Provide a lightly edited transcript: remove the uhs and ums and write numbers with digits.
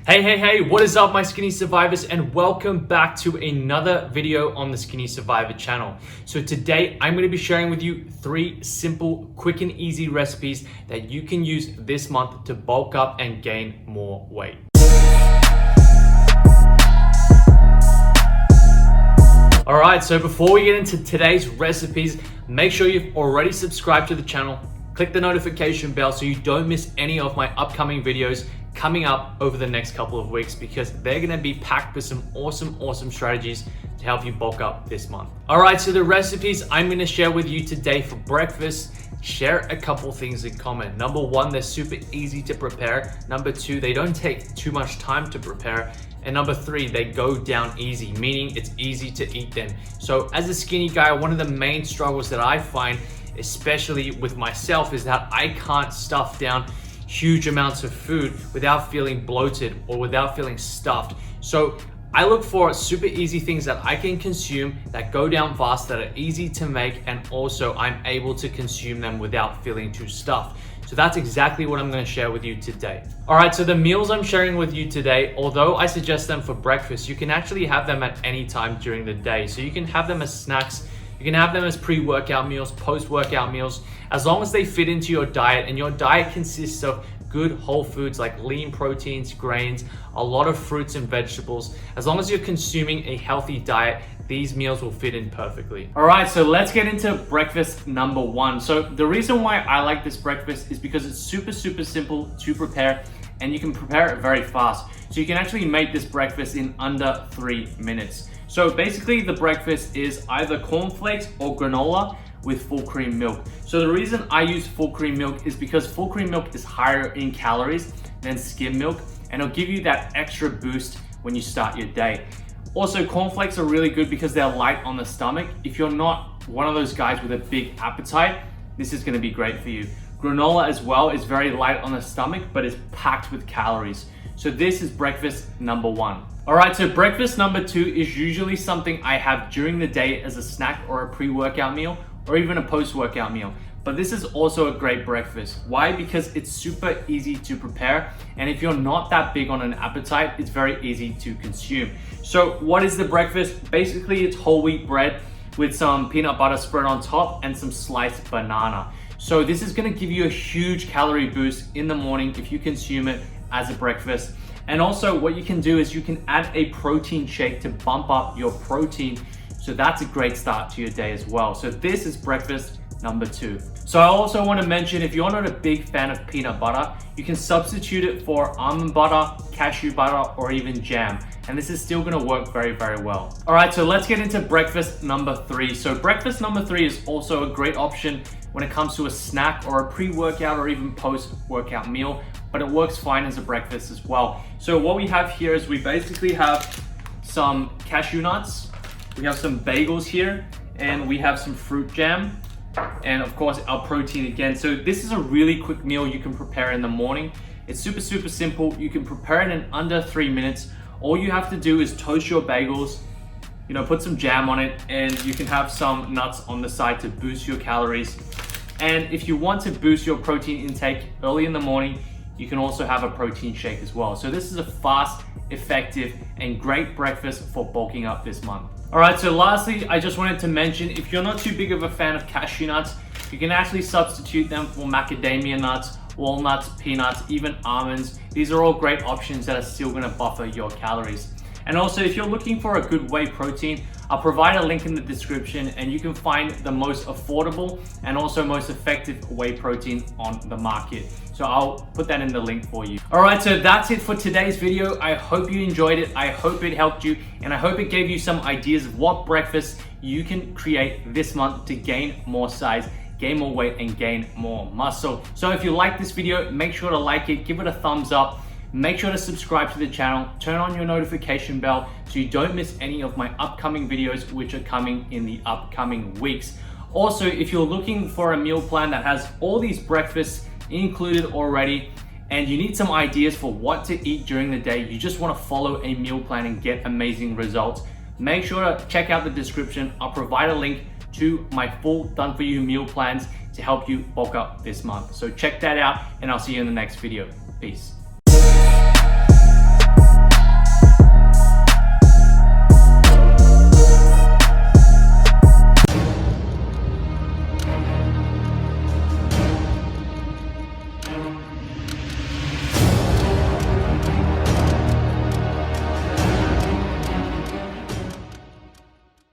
Hey, what is up my skinny survivors, and welcome back to another video on the Skinny Survivor channel. So today I'm going to be sharing with you 3 simple, quick and easy recipes that you can use this month to bulk up and gain more weight. Alright, so before we get into today's recipes, make sure you've already subscribed to the channel. Click the notification bell so you don't miss any of my upcoming videos coming up over the next couple of weeks, because they're going to be packed with some awesome strategies to help you bulk up this month. All right, so the recipes I'm going to share with you today for breakfast share a couple things in common. Number 1, they're super easy to prepare. Number 2, they don't take too much time to prepare. And number 3, they go down easy, meaning it's easy to eat them. So as a skinny guy, one of the main struggles that I find, especially with myself, is that I can't stuff down huge amounts of food without feeling bloated or without feeling stuffed. So I look for super easy things that I can consume, that go down fast, that are easy to make, and also I'm able to consume them without feeling too stuffed. So that's exactly what I'm going to share with you today. All right, so the meals I'm sharing with you today, although I suggest them for breakfast, you can actually have them at any time during the day. So you can have them as snacks, you can have them as pre-workout meals, post-workout meals, as long as they fit into your diet, and your diet consists of good whole foods like lean proteins, grains, a lot of fruits and vegetables. As long as you're consuming a healthy diet, these meals will fit in perfectly. All right, so let's get into breakfast number 1. So the reason why I like this breakfast is because it's super simple to prepare, and you can prepare it very fast. So you can actually make this breakfast in under 3 minutes. So basically the breakfast is either cornflakes or granola with full cream milk. So the reason I use full cream milk is because full cream milk is higher in calories than skim milk, and it'll give you that extra boost when you start your day. Also, cornflakes are really good because they're light on the stomach. If you're not one of those guys with a big appetite, this is going to be great for you. Granola as well is very light on the stomach, but it's packed with calories. So this is breakfast number 1. All right, so breakfast number 2 is usually something I have during the day as a snack or a pre-workout meal, or even a post-workout meal. But this is also a great breakfast. Why? Because it's super easy to prepare, and if you're not that big on an appetite, it's very easy to consume. So what is the breakfast? Basically, it's whole wheat bread with some peanut butter spread on top and some sliced banana. So this is gonna give you a huge calorie boost in the morning if you consume it as a breakfast. And also what you can do is you can add a protein shake to bump up your protein. So that's a great start to your day as well. So this is breakfast number 2. So I also want to mention, if you're not a big fan of peanut butter, you can substitute it for almond butter, cashew butter, or even jam. And this is still going to work very well. All right, so let's get into breakfast number 3. So breakfast number 3 is also a great option when it comes to a snack or a pre-workout or even post-workout meal, but it works fine as a breakfast as well. So what we have here is we basically have some cashew nuts, we have some bagels here, and we have some fruit jam, and of course our protein again. So this is a really quick meal you can prepare in the morning. It's super simple. You can prepare it in under 3 minutes. All you have to do is toast your bagels, put some jam on it, and you can have some nuts on the side to boost your calories. And if you want to boost your protein intake early in the morning, you can also have a protein shake as well. So this is a fast, effective, and great breakfast for bulking up this month. All right, so lastly, I just wanted to mention, if you're not too big of a fan of cashew nuts, you can actually substitute them for macadamia nuts, walnuts, peanuts, even almonds. These are all great options that are still gonna buffer your calories. And also, if you're looking for a good whey protein, I'll provide a link in the description, and you can find the most affordable and also most effective whey protein on the market. So I'll put that in the link for you. All right, so that's it for today's video. I hope you enjoyed it. I hope it helped you, and I hope it gave you some ideas of what breakfast you can create this month to gain more size, gain more weight, and gain more muscle. So if you like this video, make sure to like it, give it a thumbs up. Make sure to subscribe to the channel, turn on your notification bell so you don't miss any of my upcoming videos, which are coming in the upcoming weeks. Also, if you're looking for a meal plan that has all these breakfasts included already, and you need some ideas for what to eat during the day, you just want to follow a meal plan and get amazing results, make sure to check out the description. I'll provide a link to my full done for you meal plans to help you bulk up this month. So check that out, and I'll see you in the next video. Peace.